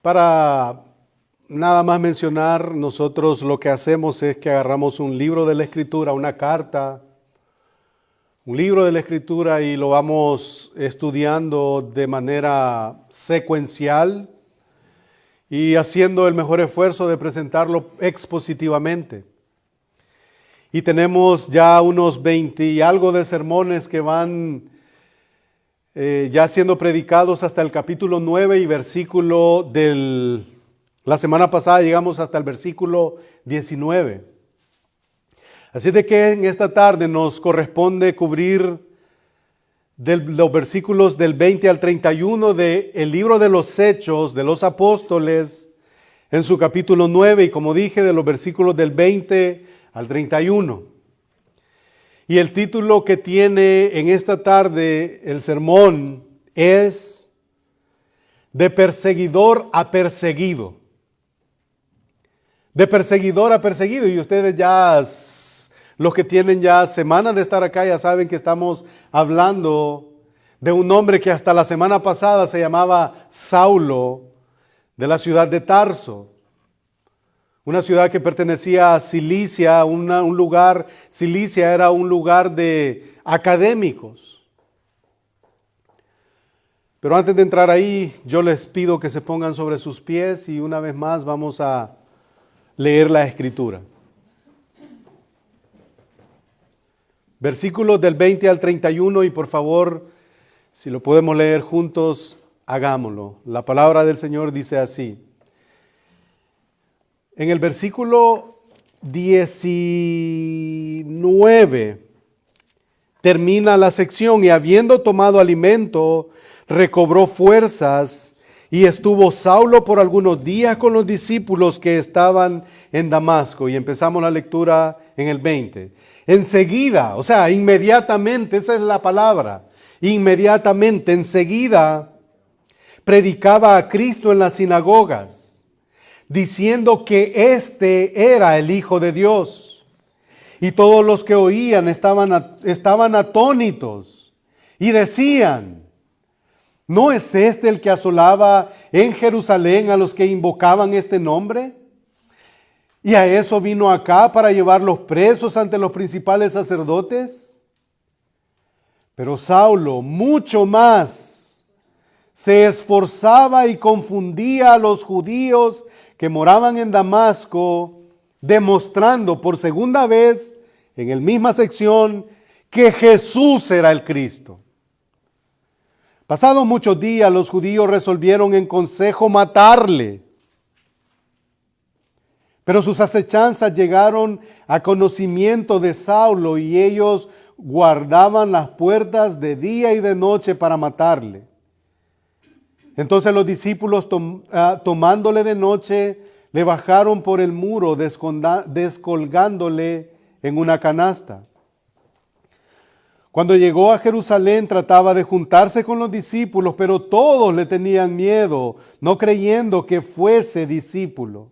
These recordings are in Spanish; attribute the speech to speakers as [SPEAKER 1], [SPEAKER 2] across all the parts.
[SPEAKER 1] Para nada más mencionar, nosotros lo que hacemos es que agarramos un libro de la Escritura, una carta, un libro de la Escritura y lo vamos estudiando de manera secuencial y haciendo el mejor esfuerzo de presentarlo expositivamente. Y tenemos ya unos 20 y algo de sermones que van ya siendo predicados hasta el capítulo 9 y versículo la semana pasada llegamos hasta el versículo 19. Así de que en esta tarde nos corresponde cubrir los versículos del 20 al 31 del libro de los Hechos de los Apóstoles en su capítulo 9 y como dije de los versículos del 20 al 31. Y el título que tiene en esta tarde el sermón es De perseguidor a perseguido. De perseguidor a perseguido. Y ustedes ya, los que tienen ya semanas de estar acá, ya saben que estamos hablando de un hombre que hasta la semana pasada se llamaba Saulo, de la ciudad de Tarso. Una ciudad que pertenecía a Cilicia, Cilicia era un lugar de académicos. Pero antes de entrar ahí, yo les pido que se pongan sobre sus pies y una vez más vamos a leer la Escritura. Versículos del 20 al 31 y por favor, si lo podemos leer juntos, hagámoslo. La palabra del Señor dice así. En el versículo 19 termina la sección y habiendo tomado alimento, recobró fuerzas y estuvo Saulo por algunos días con los discípulos que estaban en Damasco. Y empezamos la lectura en el 20. Enseguida, o sea, inmediatamente, esa es la palabra, inmediatamente, enseguida, predicaba a Cristo en las sinagogas, diciendo que éste era el Hijo de Dios. Y todos los que oían estaban atónitos y decían, ¿no es este el que asolaba en Jerusalén a los que invocaban este nombre? ¿Y a eso vino acá para llevarlos presos ante los principales sacerdotes? Pero Saulo mucho más se esforzaba y confundía a los judíos que moraban en Damasco, demostrando por segunda vez en la misma sección que Jesús era el Cristo. Pasados muchos días, los judíos resolvieron en consejo matarle. Pero sus acechanzas llegaron a conocimiento de Saulo y ellos guardaban las puertas de día y de noche para matarle. Entonces los discípulos tomándole de noche, le bajaron por el muro descolgándole en una canasta. Cuando llegó a Jerusalén trataba de juntarse con los discípulos, pero todos le tenían miedo, no creyendo que fuese discípulo.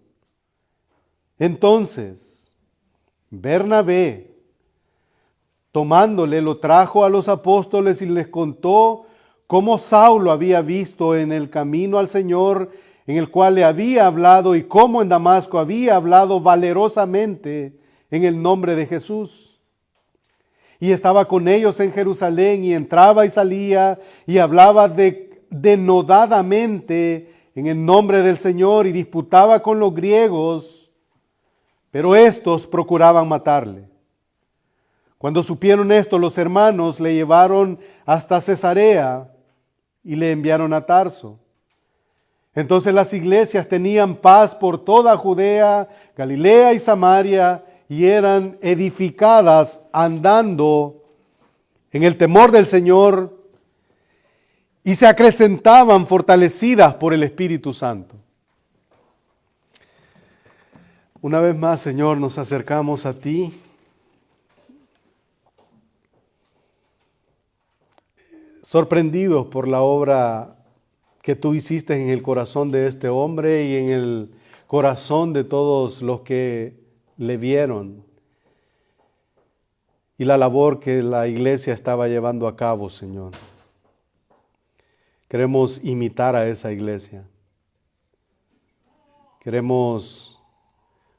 [SPEAKER 1] Entonces Bernabé, tomándole, lo trajo a los apóstoles y les contó cómo Saulo había visto en el camino al Señor, en el cual le había hablado, y cómo en Damasco había hablado valerosamente en el nombre de Jesús. Y estaba con ellos en Jerusalén, y entraba y salía, y hablaba denodadamente en el nombre del Señor, y disputaba con los griegos, pero estos procuraban matarle. Cuando supieron esto, los hermanos le llevaron hasta Cesarea y le enviaron a Tarso. Entonces las iglesias tenían paz por toda Judea, Galilea y Samaria, y eran edificadas andando en el temor del Señor y se acrecentaban fortalecidas por el Espíritu Santo. Una vez más, Señor, nos acercamos a ti. Sorprendidos por la obra que tú hiciste en el corazón de este hombre y en el corazón de todos los que le vieron y la labor que la iglesia estaba llevando a cabo, Señor. Queremos imitar a esa iglesia. Queremos,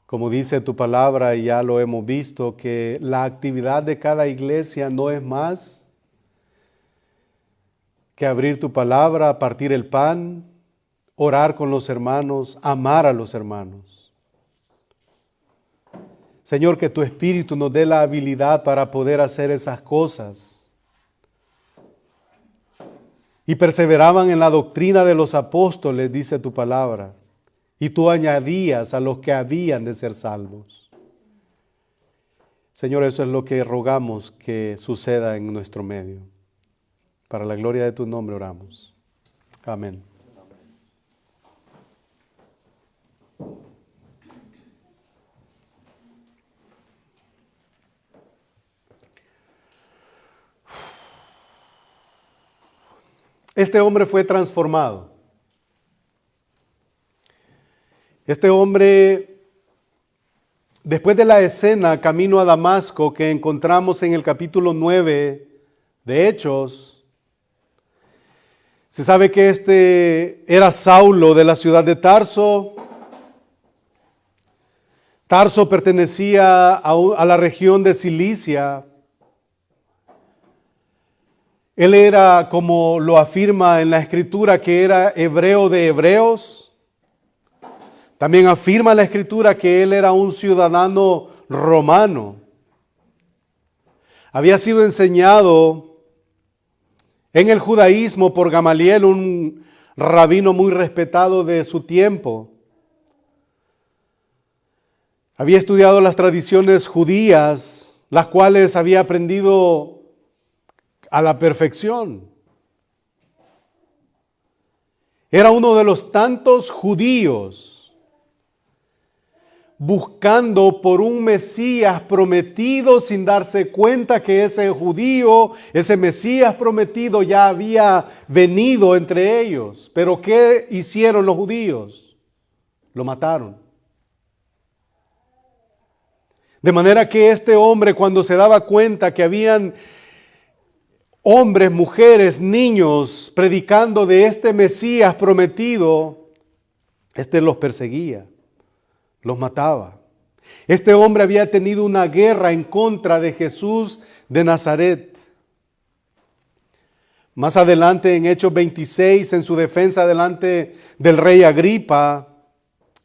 [SPEAKER 1] como dice tu palabra, y ya lo hemos visto, que la actividad de cada iglesia no es más que abrir tu palabra, partir el pan, orar con los hermanos, amar a los hermanos. Señor, que tu Espíritu nos dé la habilidad para poder hacer esas cosas. Y perseveraban en la doctrina de los apóstoles, dice tu palabra, y tú añadías a los que habían de ser salvos. Señor, eso es lo que rogamos que suceda en nuestro medio. Para la gloria de tu nombre oramos. Amén. Este hombre fue transformado. Este hombre, después de la escena camino a Damasco que encontramos en el capítulo 9 de Hechos, se sabe que este era Saulo de la ciudad de Tarso. Tarso pertenecía a la región de Cilicia. Él era, como lo afirma en la Escritura, que era hebreo de hebreos. También afirma la Escritura que él era un ciudadano romano. Había sido enseñado en el judaísmo por Gamaliel, un rabino muy respetado de su tiempo. Había estudiado las tradiciones judías, las cuales había aprendido a la perfección. Era uno de los tantos judíos buscando por un Mesías prometido sin darse cuenta que ese judío, ese Mesías prometido ya había venido entre ellos. Pero ¿qué hicieron los judíos? Lo mataron. De manera que este hombre, cuando se daba cuenta que habían hombres, mujeres, niños predicando de este Mesías prometido, los perseguía. Los mataba. Este hombre había tenido una guerra en contra de Jesús de Nazaret. Más adelante en Hechos 26, en su defensa delante del rey Agripa,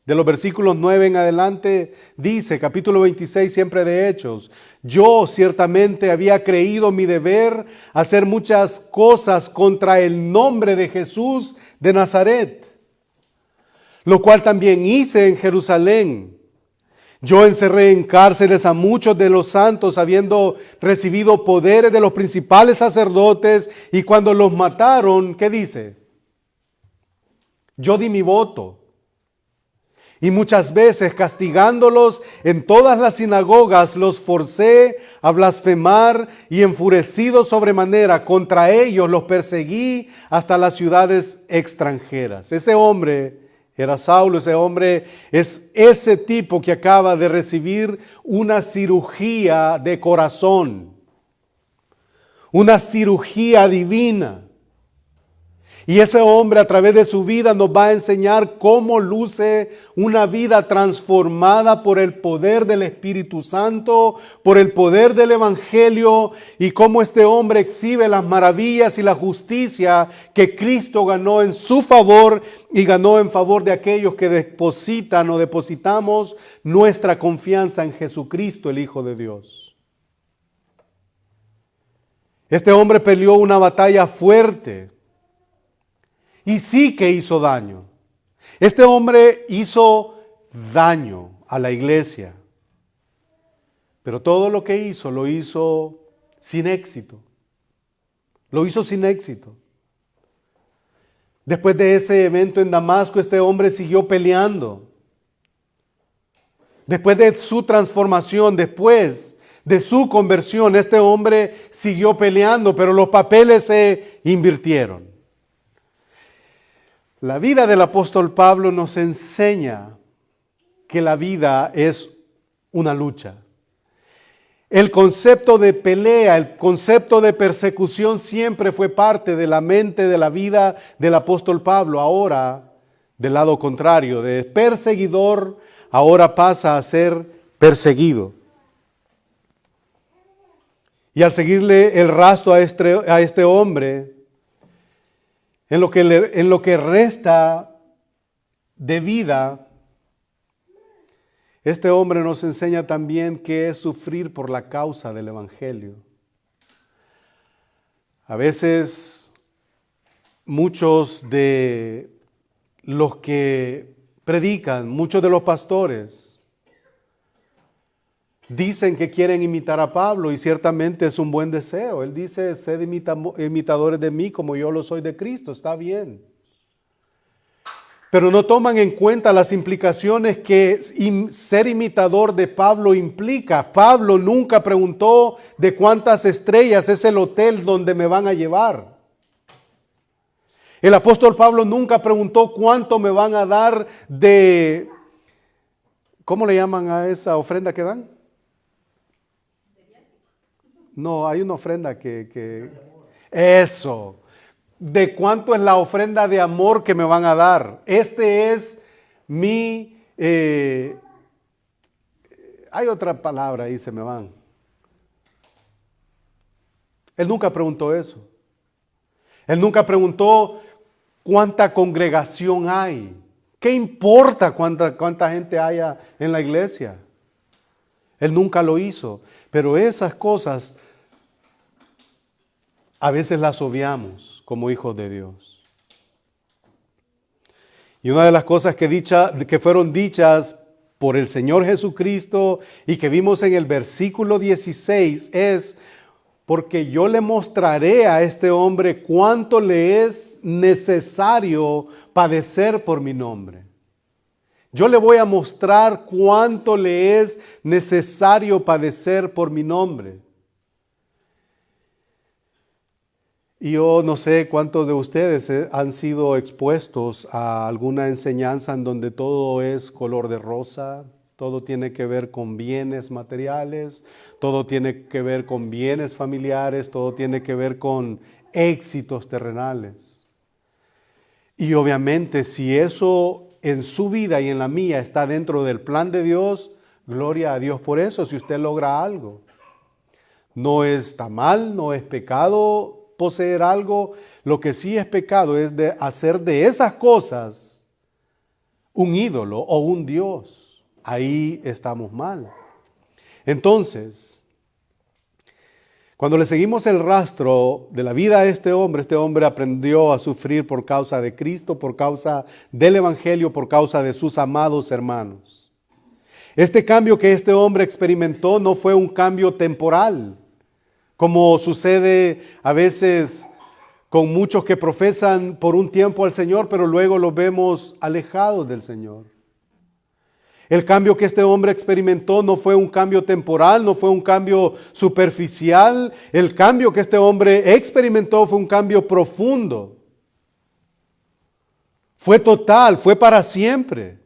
[SPEAKER 1] de los versículos 9 en adelante, dice, capítulo 26 siempre de Hechos, yo ciertamente había creído mi deber hacer muchas cosas contra el nombre de Jesús de Nazaret, lo cual también hice en Jerusalén. Yo encerré en cárceles a muchos de los santos, habiendo recibido poderes de los principales sacerdotes, y cuando los mataron, ¿qué dice? Yo di mi voto. Y muchas veces, castigándolos en todas las sinagogas, los forcé a blasfemar, y enfurecido sobremanera contra ellos los perseguí hasta las ciudades extranjeras. Ese hombre era Saulo. Ese hombre es ese tipo que acaba de recibir una cirugía de corazón, una cirugía divina. Y ese hombre a través de su vida nos va a enseñar cómo luce una vida transformada por el poder del Espíritu Santo, por el poder del Evangelio, y cómo este hombre exhibe las maravillas y la justicia que Cristo ganó en su favor y ganó en favor de aquellos que depositan o depositamos nuestra confianza en Jesucristo, el Hijo de Dios. Este hombre peleó una batalla fuerte. Y sí que hizo daño. Este hombre hizo daño a la iglesia. Pero todo lo que hizo, lo hizo sin éxito. Lo hizo sin éxito. Después de ese evento en Damasco, este hombre siguió peleando. Después de su transformación, después de su conversión, este hombre siguió peleando, pero los papeles se invirtieron. La vida del apóstol Pablo nos enseña que la vida es una lucha. El concepto de pelea, el concepto de persecución siempre fue parte de la mente, de la vida del apóstol Pablo. Ahora del lado contrario, de perseguidor, ahora pasa a ser perseguido. Y al seguirle el rastro a este hombre, en lo que resta de vida, este hombre nos enseña también qué es sufrir por la causa del Evangelio. A veces muchos de los que predican, muchos de los pastores, dicen que quieren imitar a Pablo y ciertamente es un buen deseo. Él dice, sed imitadores de mí como yo lo soy de Cristo. Está bien. Pero no toman en cuenta las implicaciones que ser imitador de Pablo implica. Pablo nunca preguntó de cuántas estrellas es el hotel donde me van a llevar. El apóstol Pablo nunca preguntó cuánto me van a dar de, ¿cómo le llaman a esa ofrenda que dan? No, hay una ofrenda eso. ¿De cuánto es la ofrenda de amor que me van a dar? Este es mi... hay otra palabra ahí, se me van. Él nunca preguntó eso. Él nunca preguntó cuánta congregación hay. ¿Qué importa cuánta gente haya en la iglesia? Él nunca lo hizo. Pero esas cosas a veces las obviamos como hijos de Dios. Y una de las cosas que fueron dichas por el Señor Jesucristo y que vimos en el versículo 16 es, porque yo le mostraré a este hombre cuánto le es necesario padecer por mi nombre. Yo le voy a mostrar cuánto le es necesario padecer por mi nombre. Y yo no sé cuántos de ustedes han sido expuestos a alguna enseñanza en donde todo es color de rosa, todo tiene que ver con bienes materiales, todo tiene que ver con bienes familiares, todo tiene que ver con éxitos terrenales. Y obviamente si eso en su vida y en la mía está dentro del plan de Dios, gloria a Dios por eso, si usted logra algo. No está mal, no es pecado poseer algo. Lo que sí es pecado es de hacer de esas cosas un ídolo o un Dios. Ahí estamos mal. Entonces, cuando le seguimos el rastro de la vida a este hombre aprendió a sufrir por causa de Cristo, por causa del Evangelio, por causa de sus amados hermanos. Este cambio que este hombre experimentó no fue un cambio temporal, como sucede a veces con muchos que profesan por un tiempo al Señor, pero luego los vemos alejados del Señor. El cambio que este hombre experimentó no fue un cambio temporal, no fue un cambio superficial. El cambio que este hombre experimentó fue un cambio profundo. Fue total, fue para siempre.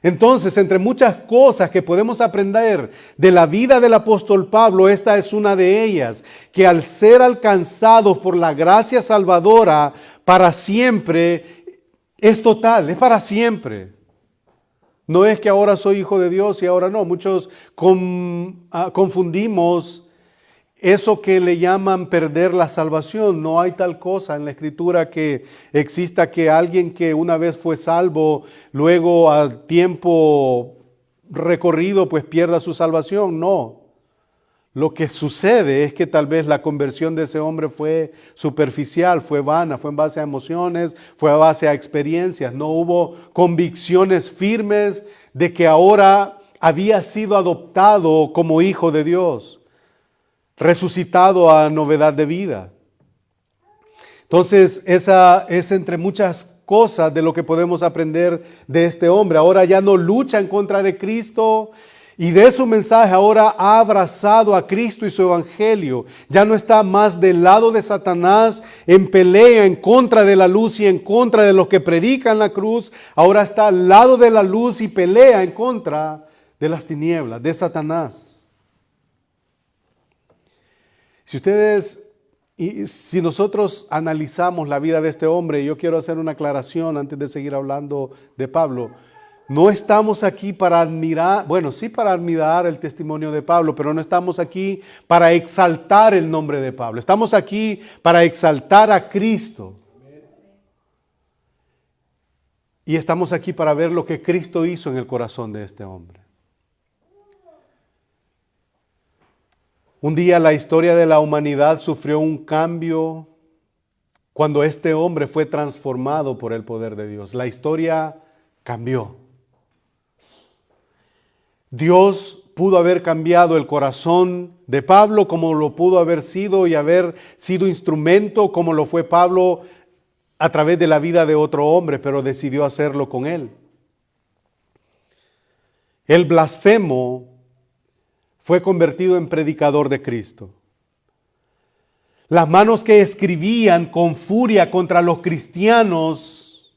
[SPEAKER 1] Entonces, entre muchas cosas que podemos aprender de la vida del apóstol Pablo, esta es una de ellas, que al ser alcanzados por la gracia salvadora para siempre, es total, es para siempre. No es que ahora soy hijo de Dios y ahora no. Muchos confundimos eso que le llaman perder la salvación. No hay tal cosa en la Escritura que exista que alguien que una vez fue salvo, luego al tiempo recorrido pues pierda su salvación. No. Lo que sucede es que tal vez la conversión de ese hombre fue superficial, fue vana, fue en base a emociones, fue a base a experiencias. No hubo convicciones firmes de que ahora había sido adoptado como hijo de Dios, resucitado a novedad de vida. Entonces, esa es entre muchas cosas de lo que podemos aprender de este hombre. Ahora ya no lucha en contra de Cristo y de su mensaje, ahora ha abrazado a Cristo y su evangelio. Ya no está más del lado de Satanás en pelea en contra de la luz y en contra de los que predican la cruz. Ahora está al lado de la luz y pelea en contra de las tinieblas, de Satanás. Si ustedes Y si nosotros analizamos la vida de este hombre, yo quiero hacer una aclaración antes de seguir hablando de Pablo. No estamos aquí para admirar, bueno, sí para admirar el testimonio de Pablo, pero no estamos aquí para exaltar el nombre de Pablo. Estamos aquí para exaltar a Cristo. Y estamos aquí para ver lo que Cristo hizo en el corazón de este hombre. Un día la historia de la humanidad sufrió un cambio cuando este hombre fue transformado por el poder de Dios. La historia cambió. Dios pudo haber cambiado el corazón de Pablo como lo pudo haber sido y haber sido instrumento como lo fue Pablo a través de la vida de otro hombre, pero decidió hacerlo con él. El blasfemo fue convertido en predicador de Cristo. Las manos que escribían con furia contra los cristianos,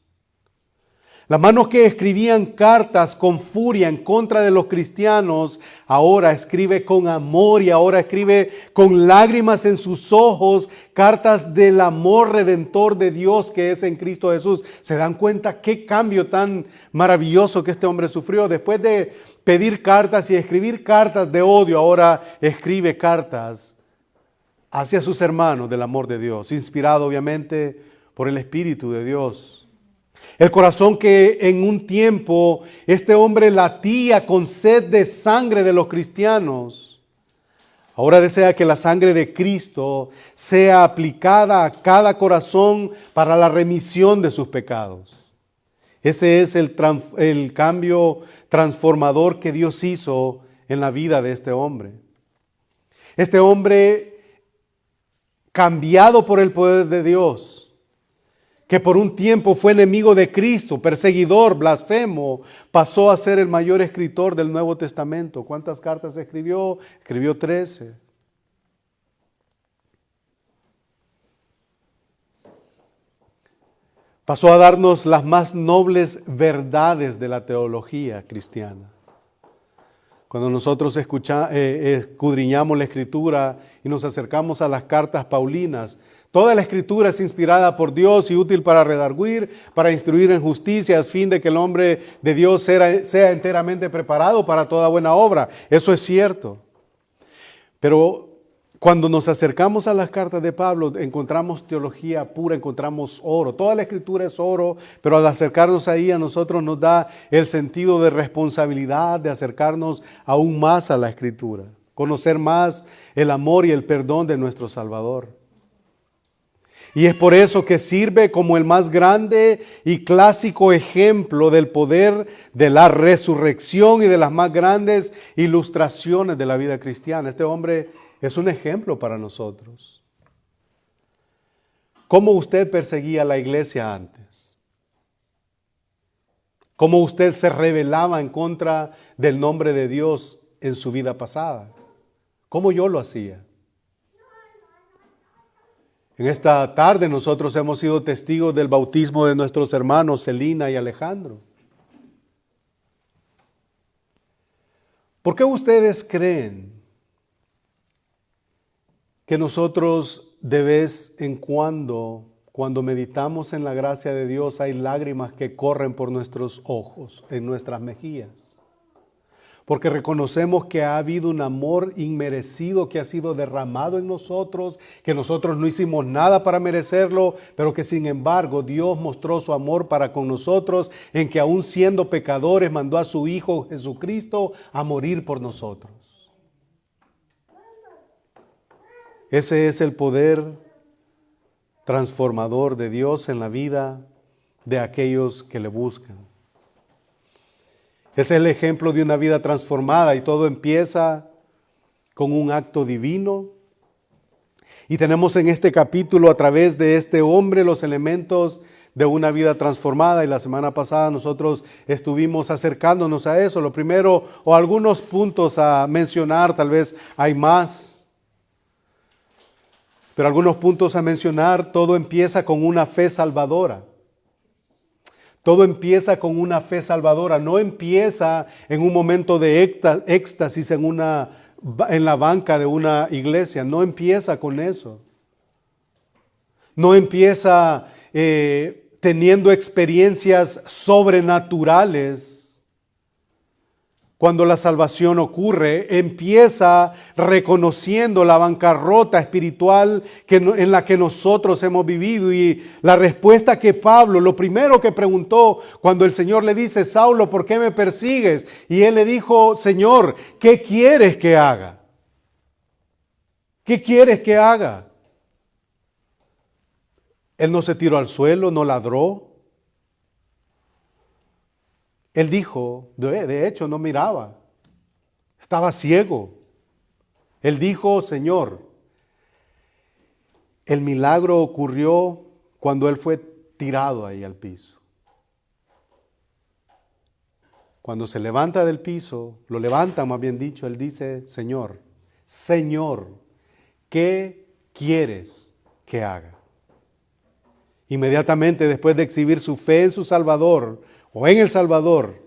[SPEAKER 1] las manos que escribían cartas con furia en contra de los cristianos, ahora escribe con amor y ahora escribe con lágrimas en sus ojos cartas del amor redentor de Dios que es en Cristo Jesús. ¿Se dan cuenta qué cambio tan maravilloso que este hombre sufrió? Después de pedir cartas y escribir cartas de odio, ahora escribe cartas hacia sus hermanos del amor de Dios, inspirado obviamente por el Espíritu de Dios. El corazón que en un tiempo este hombre latía con sed de sangre de los cristianos, ahora desea que la sangre de Cristo sea aplicada a cada corazón para la remisión de sus pecados. Ese es el cambio transformador que Dios hizo en la vida de este hombre. Este hombre, cambiado por el poder de Dios, que por un tiempo fue enemigo de Cristo, perseguidor, blasfemo, pasó a ser el mayor escritor del Nuevo Testamento. ¿Cuántas cartas escribió? Escribió 13. Pasó a darnos las más nobles verdades de la teología cristiana. Cuando nosotros escudriñamos la Escritura y nos acercamos a las cartas paulinas, toda la Escritura es inspirada por Dios y útil para redarguir, para instruir en justicia, a fin de que el hombre de Dios sea enteramente preparado para toda buena obra. Eso es cierto. Pero cuando nos acercamos a las cartas de Pablo, encontramos teología pura, encontramos oro. Toda la Escritura es oro, pero al acercarnos ahí a nosotros nos da el sentido de responsabilidad, de acercarnos aún más a la Escritura, conocer más el amor y el perdón de nuestro Salvador. Y es por eso que sirve como el más grande y clásico ejemplo del poder de la resurrección y de las más grandes ilustraciones de la vida cristiana. Este hombre es un ejemplo para nosotros. ¿Cómo usted perseguía a la iglesia antes? ¿Cómo usted se rebelaba en contra del nombre de Dios en su vida pasada? ¿Cómo yo lo hacía? En esta tarde nosotros hemos sido testigos del bautismo de nuestros hermanos Celina y Alejandro. ¿Por qué ustedes creen que nosotros de vez en cuando meditamos en la gracia de Dios, hay lágrimas que corren por nuestros ojos, en nuestras mejillas? Porque reconocemos que ha habido un amor inmerecido que ha sido derramado en nosotros, que nosotros no hicimos nada para merecerlo, pero que sin embargo Dios mostró su amor para con nosotros, en que aún siendo pecadores mandó a su Hijo Jesucristo a morir por nosotros. Ese es el poder transformador de Dios en la vida de aquellos que le buscan. Es el ejemplo de una vida transformada y todo empieza con un acto divino. Y tenemos en este capítulo a través de este hombre los elementos de una vida transformada, y la semana pasada nosotros estuvimos acercándonos a eso. Lo primero, o algunos puntos a mencionar, tal vez hay más. Pero algunos puntos a mencionar, todo empieza con una fe salvadora. Todo empieza con una fe salvadora. No empieza en un momento de éxtasis en la banca de una iglesia. No empieza con eso. No empieza teniendo experiencias sobrenaturales. Cuando la salvación ocurre, empieza reconociendo la bancarrota espiritual en la que nosotros hemos vivido. Y la respuesta que Pablo, lo primero que preguntó cuando el Señor le dice: Saulo, ¿por qué me persigues? Y él le dijo: Señor, ¿qué quieres que haga? ¿Qué quieres que haga? Él no se tiró al suelo, no ladró. Él dijo, de hecho no miraba, estaba ciego. Él dijo: Señor, el milagro ocurrió cuando él fue tirado ahí al piso. Cuando se levanta del piso, lo levanta más bien dicho, él dice: Señor, Señor, ¿qué quieres que haga? Inmediatamente después de exhibir su fe en su Salvador, o en el Salvador,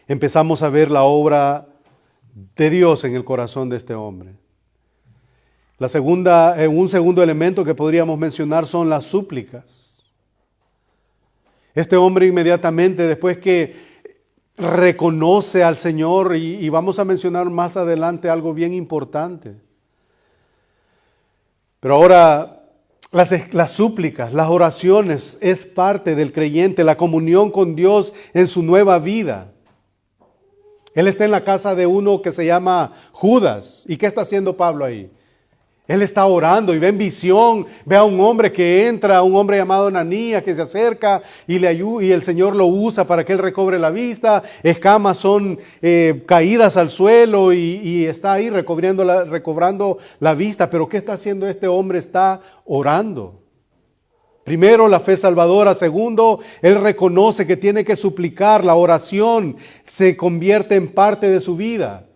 [SPEAKER 1] empezamos a ver la obra de Dios en el corazón de este hombre. Un segundo elemento que podríamos mencionar son las súplicas. Este hombre inmediatamente, después que reconoce al Señor, y vamos a mencionar más adelante algo bien importante. Pero ahora, las súplicas, las oraciones es parte del creyente, la comunión con Dios en su nueva vida. Él está en la casa de uno que se llama Judas. ¿Y qué está haciendo Pablo ahí? Él está orando y ve en visión, ve a un hombre que entra, un hombre llamado Ananías que se acerca y le ayuda, y el Señor lo usa para que él recobre la vista. Escamas son caídas al suelo y está ahí recobrando la vista. Pero ¿qué está haciendo este hombre? Está orando. Primero, la fe salvadora. Segundo, él reconoce que tiene que suplicar. La oración se convierte en parte de su vida.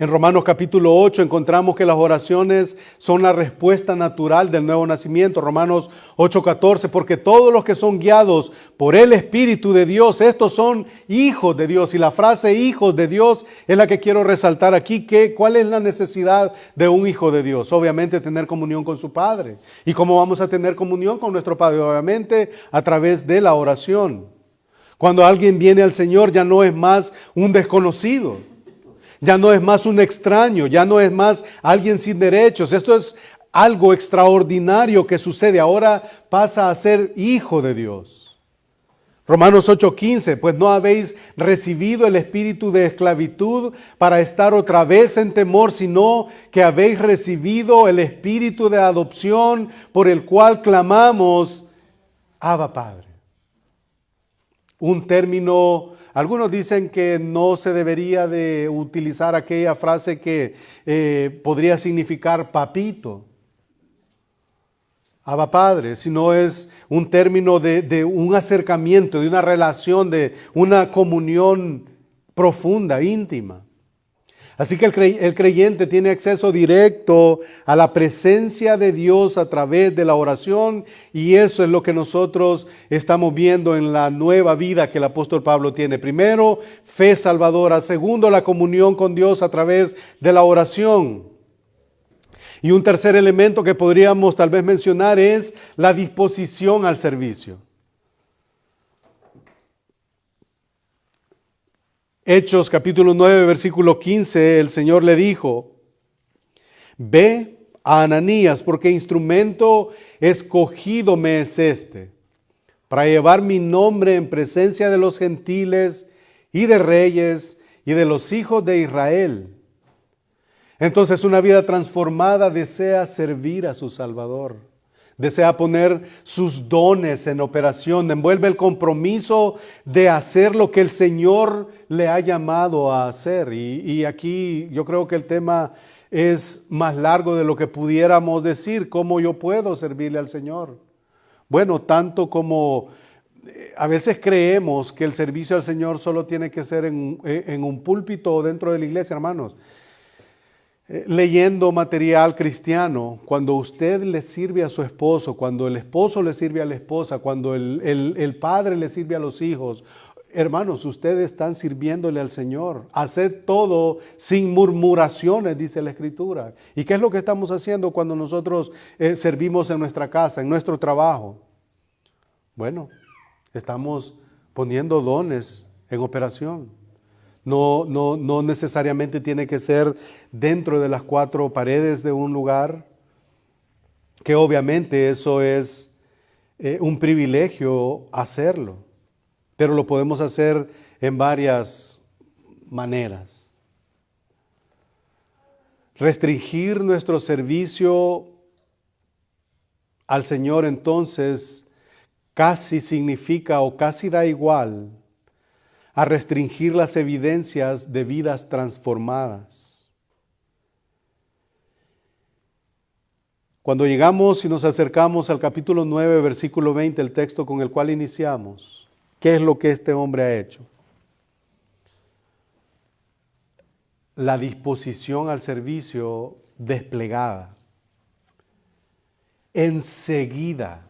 [SPEAKER 1] En Romanos capítulo 8 encontramos que las oraciones son la respuesta natural del nuevo nacimiento. Romanos 8:14, porque todos los que son guiados por el Espíritu de Dios, estos son hijos de Dios. Y la frase hijos de Dios es la que quiero resaltar aquí. ¿Cuál es la necesidad de un hijo de Dios? Obviamente tener comunión con su Padre. ¿Y cómo vamos a tener comunión con nuestro Padre? Obviamente a través de la oración. Cuando alguien viene al Señor ya no es más un desconocido. Ya no es más un extraño, ya no es más alguien sin derechos. Esto es algo extraordinario que sucede. Ahora pasa a ser hijo de Dios. Romanos 8:15, pues no habéis recibido el espíritu de esclavitud para estar otra vez en temor, sino que habéis recibido el espíritu de adopción por el cual clamamos: Abba, Padre. Un término. Algunos dicen que no se debería de utilizar aquella frase que podría significar papito, Abba Padre, sino es un término de un acercamiento, de una relación, de una comunión profunda, íntima. Así que el creyente tiene acceso directo a la presencia de Dios a través de la oración, y eso es lo que nosotros estamos viendo en la nueva vida que el apóstol Pablo tiene. Primero, fe salvadora. Segundo, la comunión con Dios a través de la oración. Y un tercer elemento que podríamos tal vez mencionar es la disposición al servicio. Hechos capítulo 9, versículo 15, el Señor le dijo: ve a Ananías, porque instrumento escogido me es este, para llevar mi nombre en presencia de los gentiles y de reyes y de los hijos de Israel. Entonces una vida transformada desea servir a su Salvador. Desea poner sus dones en operación, envuelve el compromiso de hacer lo que el Señor le ha llamado a hacer. Y aquí yo creo que el tema es más largo de lo que pudiéramos decir. ¿Cómo yo puedo servirle al Señor? Bueno, tanto como a veces creemos que el servicio al Señor solo tiene que ser en un púlpito o dentro de la iglesia, hermanos. Leyendo material cristiano, cuando usted le sirve a su esposo, cuando el esposo le sirve a la esposa, cuando el padre le sirve a los hijos, Hermanos, ustedes están sirviéndole al Señor. Haced todo sin murmuraciones, dice la Escritura. ¿Y qué es lo que estamos haciendo cuando nosotros servimos en nuestra casa, en nuestro trabajo? Bueno, estamos poniendo dones en operación. No necesariamente tiene que ser dentro de las cuatro paredes de un lugar, que obviamente eso es un privilegio hacerlo, pero lo podemos hacer en varias maneras. Restringir nuestro servicio al Señor entonces casi significa o casi da igual a restringir las evidencias de vidas transformadas. Cuando llegamos y nos acercamos al capítulo 9, versículo 20, el texto con el cual iniciamos, ¿qué es lo que este hombre ha hecho? La disposición al servicio desplegada. Enseguida.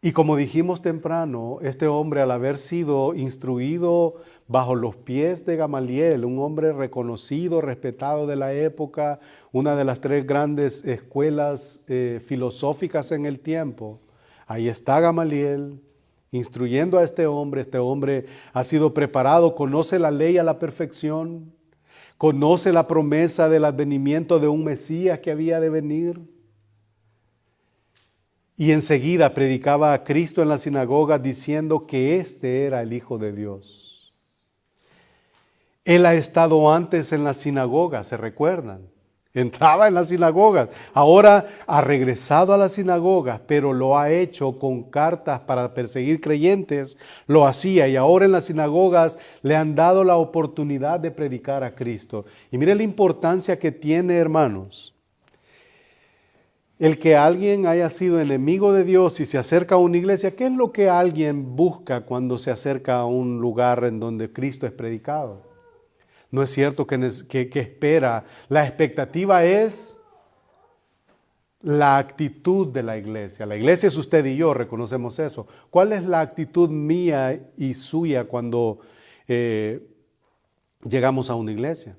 [SPEAKER 1] Y como dijimos temprano, este hombre, al haber sido instruido bajo los pies de Gamaliel, un hombre reconocido, respetado de la época, una de las tres grandes escuelas filosóficas en el tiempo, ahí está Gamaliel instruyendo a este hombre ha sido preparado, conoce la ley a la perfección, conoce la promesa del advenimiento de un Mesías que había de venir. Y enseguida predicaba a Cristo en la sinagoga diciendo que este era el Hijo de Dios. Él ha estado antes en la sinagoga, ¿se recuerdan? Entraba en las sinagogas. Ahora ha regresado a las sinagogas, pero lo ha hecho con cartas para perseguir creyentes. Lo hacía y ahora en las sinagogas le han dado la oportunidad de predicar a Cristo. Y mire la importancia que tiene, hermanos. El que alguien haya sido enemigo de Dios y se acerca a una iglesia, ¿qué es lo que alguien busca cuando se acerca a un lugar en donde Cristo es predicado? No es cierto que espera. La expectativa es la actitud de la iglesia. La iglesia es usted y yo, reconocemos eso. ¿Cuál es la actitud mía y suya cuando llegamos a una iglesia?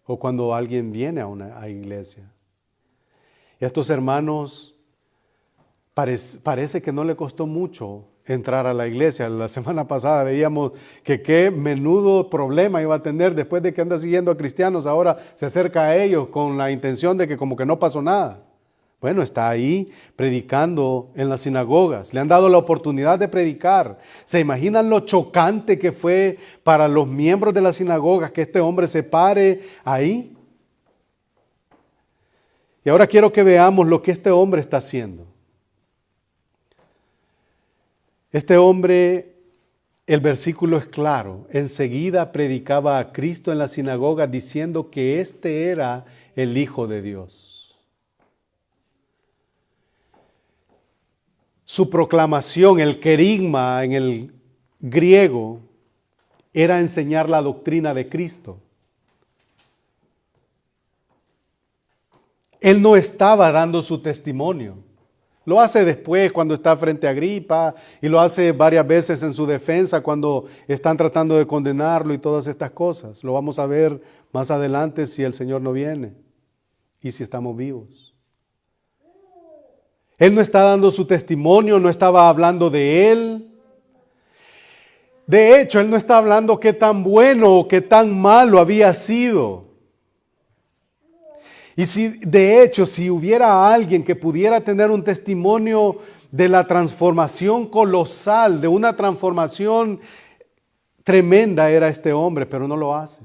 [SPEAKER 1] O cuando alguien viene a una iglesia. Y a estos hermanos parece que no le costó mucho entrar a la iglesia. La semana pasada veíamos que qué menudo problema iba a tener después de que anda siguiendo a cristianos. Ahora se acerca a ellos con la intención de que como que no pasó nada. Bueno, está ahí predicando en las sinagogas. Le han dado la oportunidad de predicar. ¿Se imaginan lo chocante que fue para los miembros de las sinagogas que este hombre se pare ahí? Y ahora quiero que veamos lo que este hombre está haciendo. Este hombre, el versículo es claro, enseguida predicaba a Cristo en la sinagoga diciendo que este era el Hijo de Dios. Su proclamación, el querigma en el griego, era enseñar la doctrina de Cristo. Él no estaba dando su testimonio. Lo hace después cuando está frente a Agripa y lo hace varias veces en su defensa cuando están tratando de condenarlo y todas estas cosas. Lo vamos a ver más adelante si el Señor no viene y si estamos vivos. Él no está dando su testimonio, no estaba hablando de él. De hecho, él no está hablando qué tan bueno o qué tan malo había sido. Y si hubiera alguien que pudiera tener un testimonio de la transformación colosal, de una transformación tremenda, era este hombre, pero no lo hace.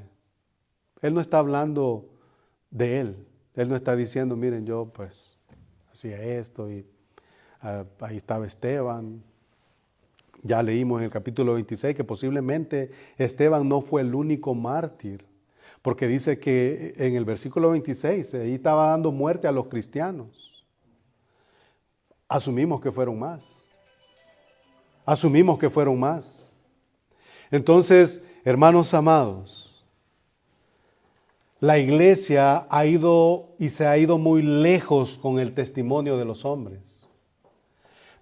[SPEAKER 1] Él no está hablando de él. Él no está diciendo, miren, yo pues hacía esto y ahí estaba Esteban. Ya leímos en el capítulo 26 que posiblemente Esteban no fue el único mártir. Porque dice que en el versículo 26, ahí estaba dando muerte a los cristianos. Asumimos que fueron más. Entonces, hermanos amados, la iglesia ha ido y se ha ido muy lejos con el testimonio de los hombres.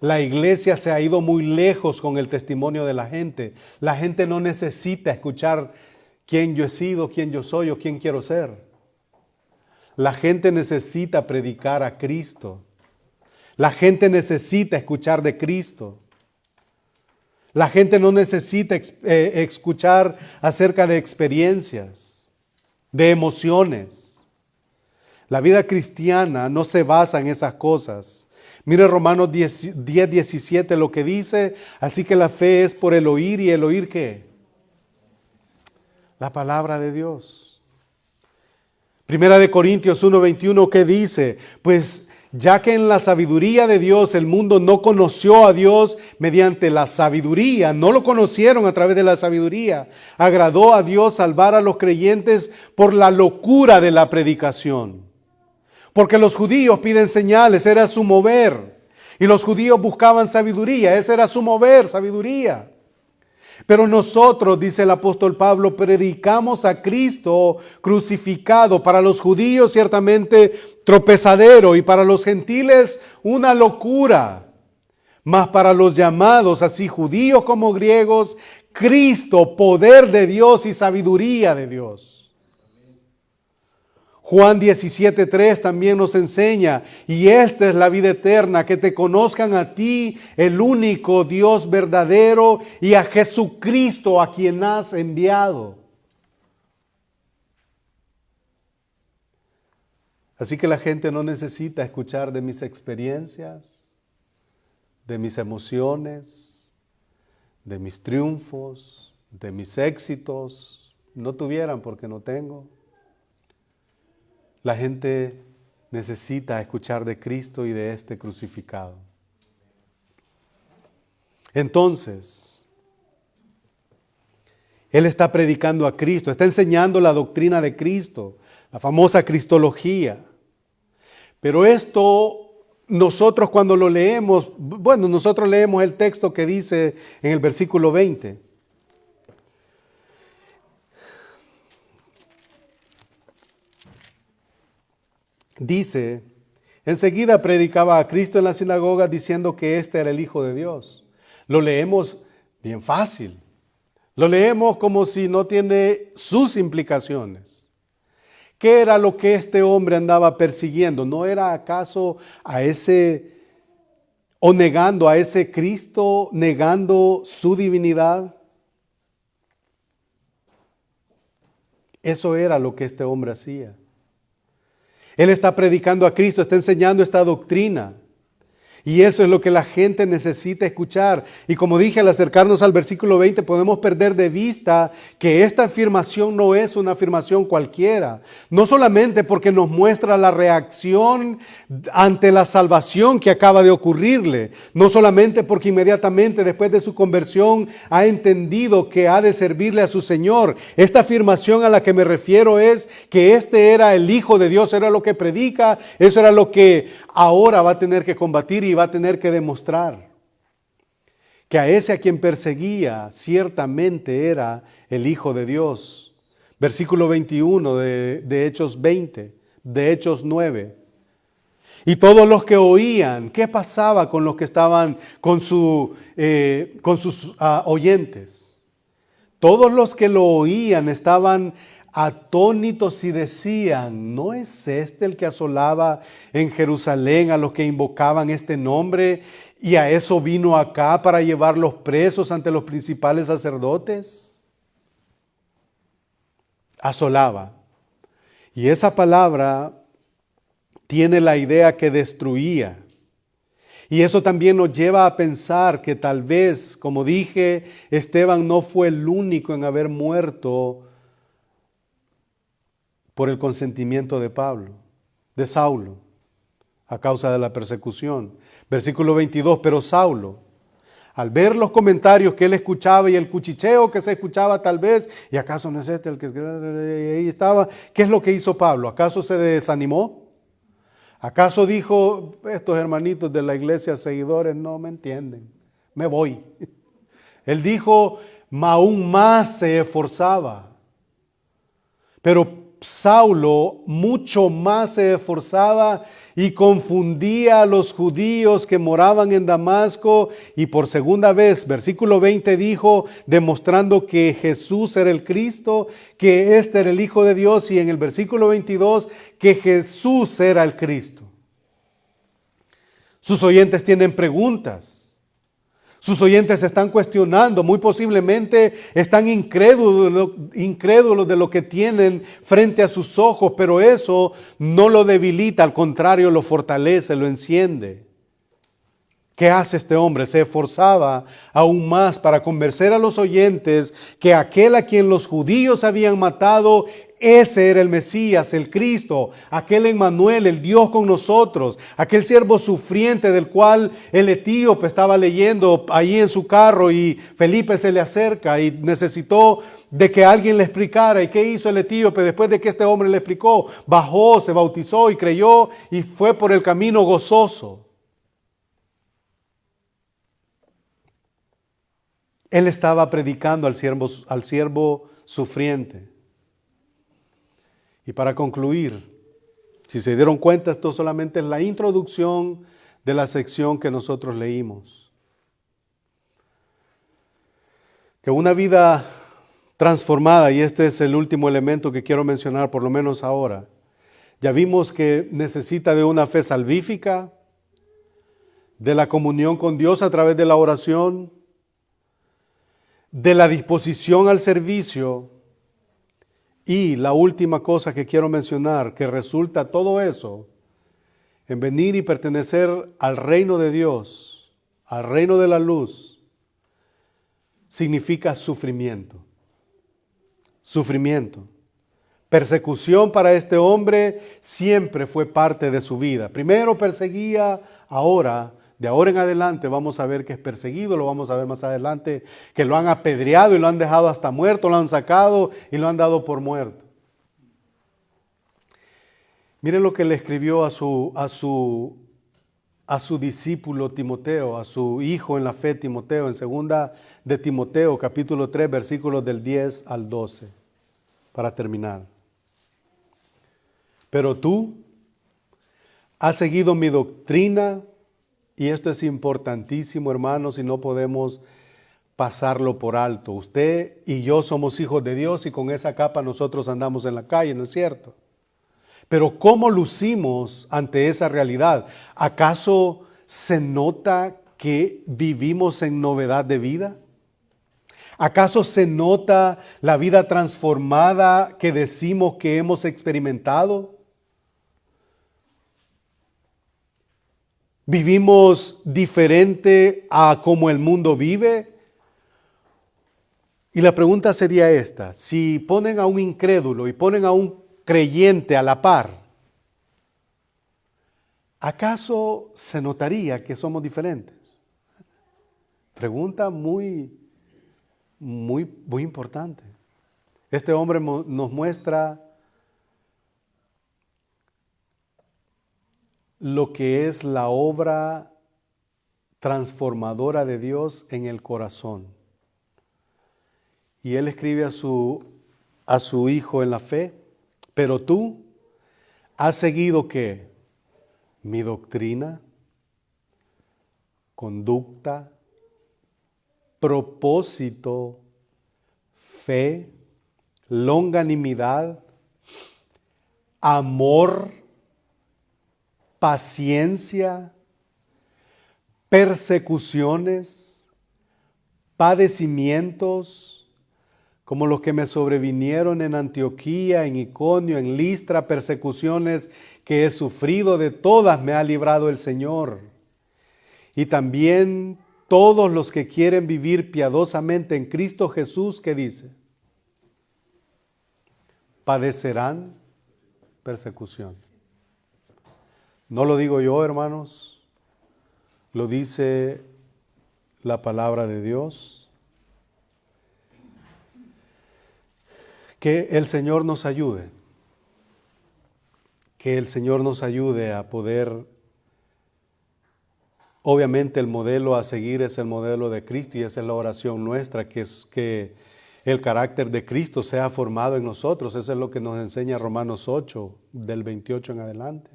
[SPEAKER 1] La iglesia se ha ido muy lejos con el testimonio de la gente. La gente no necesita escuchar quién yo he sido, quién yo soy o quién quiero ser. La gente necesita predicar a Cristo. La gente necesita escuchar de Cristo. La gente no necesita escuchar acerca de experiencias, de emociones. La vida cristiana no se basa en esas cosas. Mire Romanos 10:17 lo que dice, así que la fe es por el oír, y el oír ¿qué? La palabra de Dios. Primera de Corintios 1:21 ¿qué dice? Pues ya que en la sabiduría de Dios el mundo no conoció a Dios mediante la sabiduría, no lo conocieron a través de la sabiduría, agradó a Dios salvar a los creyentes por la locura de la predicación. Porque los judíos piden señales, era su mover. Y los judíos buscaban sabiduría, ese era su mover, sabiduría. Pero nosotros, dice el apóstol Pablo, predicamos a Cristo crucificado. Para los judíos ciertamente tropezadero y para los gentiles una locura. Mas para los llamados, así judíos como griegos, Cristo, poder de Dios y sabiduría de Dios. Juan 17:3 también nos enseña, y esta es la vida eterna, que te conozcan a ti, el único Dios verdadero, y a Jesucristo a quien has enviado. Así que la gente no necesita escuchar de mis experiencias, de mis emociones, de mis triunfos, de mis éxitos. No tuvieran porque no tengo. La gente necesita escuchar de Cristo y de este crucificado. Entonces, Él está predicando a Cristo, está enseñando la doctrina de Cristo, la famosa cristología. Pero esto, nosotros cuando lo leemos, nosotros leemos el texto que dice en el versículo 20. Dice, enseguida predicaba a Cristo en la sinagoga diciendo que este era el Hijo de Dios. Lo leemos bien fácil. Lo leemos como si no tiene sus implicaciones. ¿Qué era lo que este hombre andaba persiguiendo? ¿No era acaso negando a ese Cristo, negando su divinidad? Eso era lo que este hombre hacía. Él está predicando a Cristo, está enseñando esta doctrina. Y eso es lo que la gente necesita escuchar. Y como dije, al acercarnos al versículo 20, podemos perder de vista que esta afirmación no es una afirmación cualquiera. No solamente porque nos muestra la reacción ante la salvación que acaba de ocurrirle. No solamente porque inmediatamente después de su conversión ha entendido que ha de servirle a su Señor. Esta afirmación a la que me refiero es que este era el Hijo de Dios, era lo que predica, eso era lo que ahora va a tener que combatir y va a tener que demostrar. Que a ese a quien perseguía ciertamente era el Hijo de Dios. Versículo 21 de Hechos 20, de Hechos 9. Y todos los que oían, ¿qué pasaba con los que estaban con sus oyentes? Todos los que lo oían estaban atónitos y decían, ¿no es este el que asolaba en Jerusalén a los que invocaban este nombre y a eso vino acá para llevarlos presos ante los principales sacerdotes? Asolaba. Y esa palabra tiene la idea que destruía. Y eso también nos lleva a pensar que tal vez, como dije, Esteban no fue el único en haber muerto por el consentimiento de Saulo, a causa de la persecución. Versículo 22, pero Saulo, al ver los comentarios que él escuchaba y el cuchicheo que se escuchaba tal vez, y acaso no es este el que ahí estaba, ¿qué es lo que hizo Pablo? ¿Acaso se desanimó? ¿Acaso dijo, estos hermanitos de la iglesia seguidores no me entienden, me voy? Él dijo, aún más se esforzaba. Pero Saulo mucho más se esforzaba y confundía a los judíos que moraban en Damasco, y por segunda vez, versículo 20 dijo, demostrando que Jesús era el Cristo, que este era el Hijo de Dios, y en el versículo 22, que Jesús era el Cristo. Sus oyentes tienen preguntas. Sus oyentes se están cuestionando, muy posiblemente están incrédulos de lo que tienen frente a sus ojos, pero eso no lo debilita, al contrario, lo fortalece, lo enciende. ¿Qué hace este hombre? Se esforzaba aún más para convencer a los oyentes que aquel a quien los judíos habían matado, ese era el Mesías, el Cristo, aquel Emmanuel, el Dios con nosotros, aquel siervo sufriente del cual el etíope estaba leyendo ahí en su carro y Felipe se le acerca y necesitó de que alguien le explicara. ¿Y qué hizo el etíope después de que este hombre le explicó? Bajó, se bautizó y creyó y fue por el camino gozoso. Él estaba predicando al siervo sufriente. Y para concluir, si se dieron cuenta, esto solamente es la introducción de la sección que nosotros leímos. Que una vida transformada, y este es el último elemento que quiero mencionar, por lo menos ahora, ya vimos que necesita de una fe salvífica, de la comunión con Dios a través de la oración, de la disposición al servicio, y la última cosa que quiero mencionar, que resulta todo eso en venir y pertenecer al reino de Dios, al reino de la luz, significa sufrimiento. Sufrimiento. Persecución para este hombre siempre fue parte de su vida. Primero perseguía, ahora, de ahora en adelante vamos a ver que es perseguido, lo vamos a ver más adelante, que lo han apedreado y lo han dejado hasta muerto, lo han sacado y lo han dado por muerto. Miren lo que le escribió a su discípulo Timoteo, a su hijo en la fe Timoteo, en segunda de Timoteo, capítulo 3, versículos del 10 al 12, para terminar. Pero tú has seguido mi doctrina, y esto es importantísimo, hermanos, y no podemos pasarlo por alto. Usted y yo somos hijos de Dios y con esa capa nosotros andamos en la calle, ¿no es cierto? Pero ¿cómo lucimos ante esa realidad? ¿Acaso se nota que vivimos en novedad de vida? ¿Acaso se nota la vida transformada que decimos que hemos experimentado? ¿Vivimos diferente a como el mundo vive? Y la pregunta sería esta: si ponen a un incrédulo y ponen a un creyente a la par, ¿acaso se notaría que somos diferentes? Pregunta muy importante. Este hombre nos muestra lo que es la obra transformadora de Dios en el corazón. Y él escribe a su hijo en la fe: pero tú has seguido ¿qué? Mi doctrina, conducta, propósito, fe, longanimidad, amor, paciencia, persecuciones, padecimientos, como los que me sobrevinieron en Antioquía, en Iconio, en Listra, persecuciones que he sufrido, de todas me ha librado el Señor. Y también todos los que quieren vivir piadosamente en Cristo Jesús, ¿qué dice? Padecerán persecución. No lo digo yo, hermanos, lo dice la palabra de Dios. Que el Señor nos ayude, que el Señor nos ayude a poder, obviamente el modelo a seguir es el modelo de Cristo y esa es la oración nuestra, que es que el carácter de Cristo sea formado en nosotros. Eso es lo que nos enseña Romanos 8, del 28 en adelante.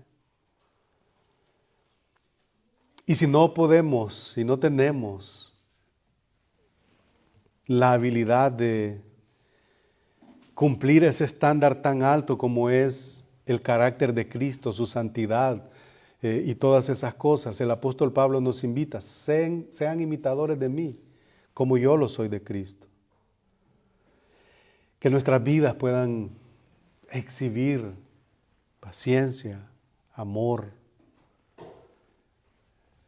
[SPEAKER 1] Y si no podemos, si no tenemos la habilidad de cumplir ese estándar tan alto como es el carácter de Cristo, su santidad y todas esas cosas, el apóstol Pablo nos invita, sean imitadores de mí, como yo lo soy de Cristo. Que nuestras vidas puedan exhibir paciencia, amor,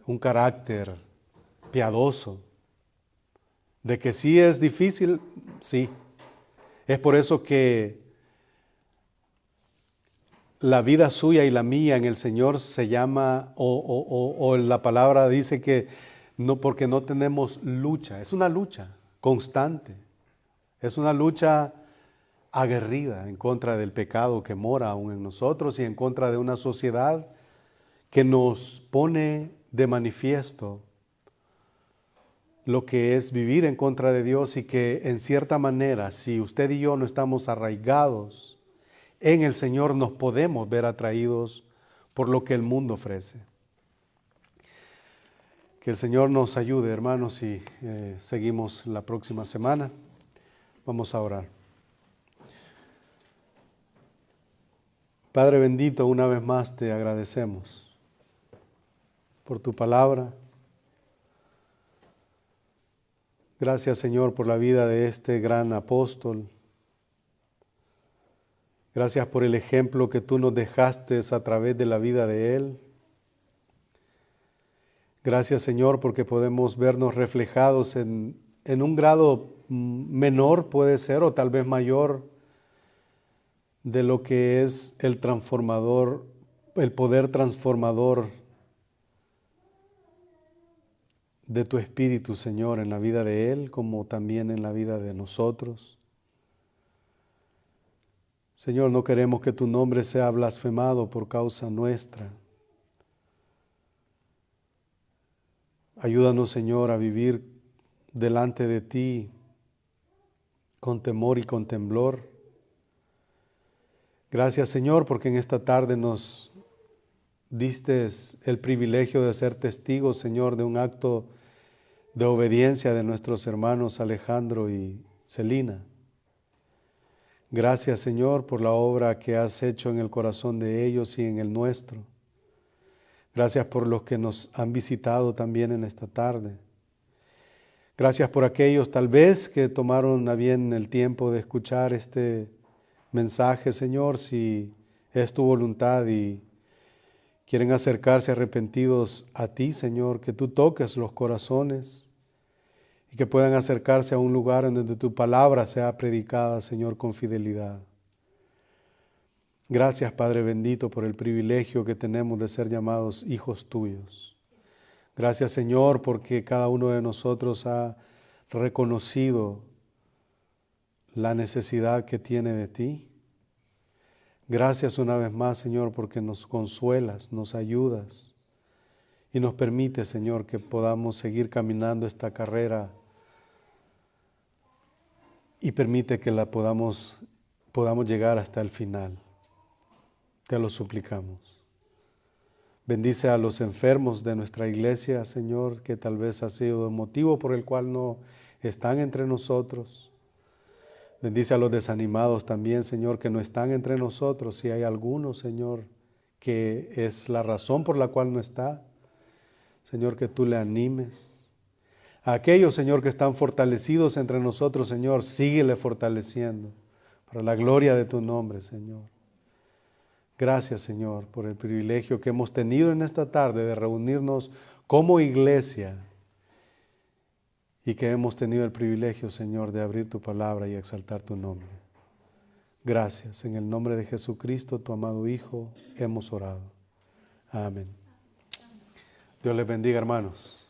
[SPEAKER 1] un carácter piadoso. De que sí es difícil, sí. Es por eso que la vida suya y la mía en el Señor se llama, o la palabra dice que no, porque no tenemos lucha. Es una lucha constante. Es una lucha aguerrida en contra del pecado que mora aún en nosotros y en contra de una sociedad que nos pone de manifiesto lo que es vivir en contra de Dios y que en cierta manera, si usted y yo no estamos arraigados en el Señor, nos podemos ver atraídos por lo que el mundo ofrece. Que el Señor nos ayude, hermanos, y seguimos la próxima semana. Vamos a orar. Padre bendito, una vez más te agradecemos por tu palabra. Gracias, Señor, por la vida de este gran apóstol. Gracias por el ejemplo que tú nos dejaste a través de la vida de él. Gracias, Señor, porque podemos vernos reflejados en un grado menor, puede ser, o tal vez mayor, de lo que es el transformador, el poder transformador de tu Espíritu, Señor, en la vida de él, como también en la vida de nosotros. Señor, no queremos que tu nombre sea blasfemado por causa nuestra. Ayúdanos, Señor, a vivir delante de ti con temor y con temblor. Gracias, Señor, porque en esta tarde nos diste el privilegio de ser testigos, Señor, de un acto de obediencia de nuestros hermanos Alejandro y Celina. Gracias, Señor, por la obra que has hecho en el corazón de ellos y en el nuestro. Gracias por los que nos han visitado también en esta tarde. Gracias por aquellos tal vez que tomaron a bien el tiempo de escuchar este mensaje, Señor, si es tu voluntad y quieren acercarse arrepentidos a ti, Señor, que tú toques los corazones y que puedan acercarse a un lugar en donde tu palabra sea predicada, Señor, con fidelidad. Gracias, Padre bendito, por el privilegio que tenemos de ser llamados hijos tuyos. Gracias, Señor, porque cada uno de nosotros ha reconocido la necesidad que tiene de ti. Gracias una vez más, Señor, porque nos consuelas, nos ayudas y nos permite, Señor, que podamos seguir caminando esta carrera y permite que la podamos llegar hasta el final. Te lo suplicamos. Bendice a los enfermos de nuestra iglesia, Señor, que tal vez ha sido el motivo por el cual no están entre nosotros. Bendice a los desanimados también, Señor, que no están entre nosotros. Si hay alguno, Señor, que es la razón por la cual no está, Señor, que tú le animes. A aquellos, Señor, que están fortalecidos entre nosotros, Señor, síguele fortaleciendo para la gloria de tu nombre, Señor. Gracias, Señor, por el privilegio que hemos tenido en esta tarde de reunirnos como iglesia y que hemos tenido el privilegio, Señor, de abrir tu palabra y exaltar tu nombre. Gracias. En el nombre de Jesucristo, tu amado Hijo, hemos orado. Amén. Dios les bendiga, hermanos.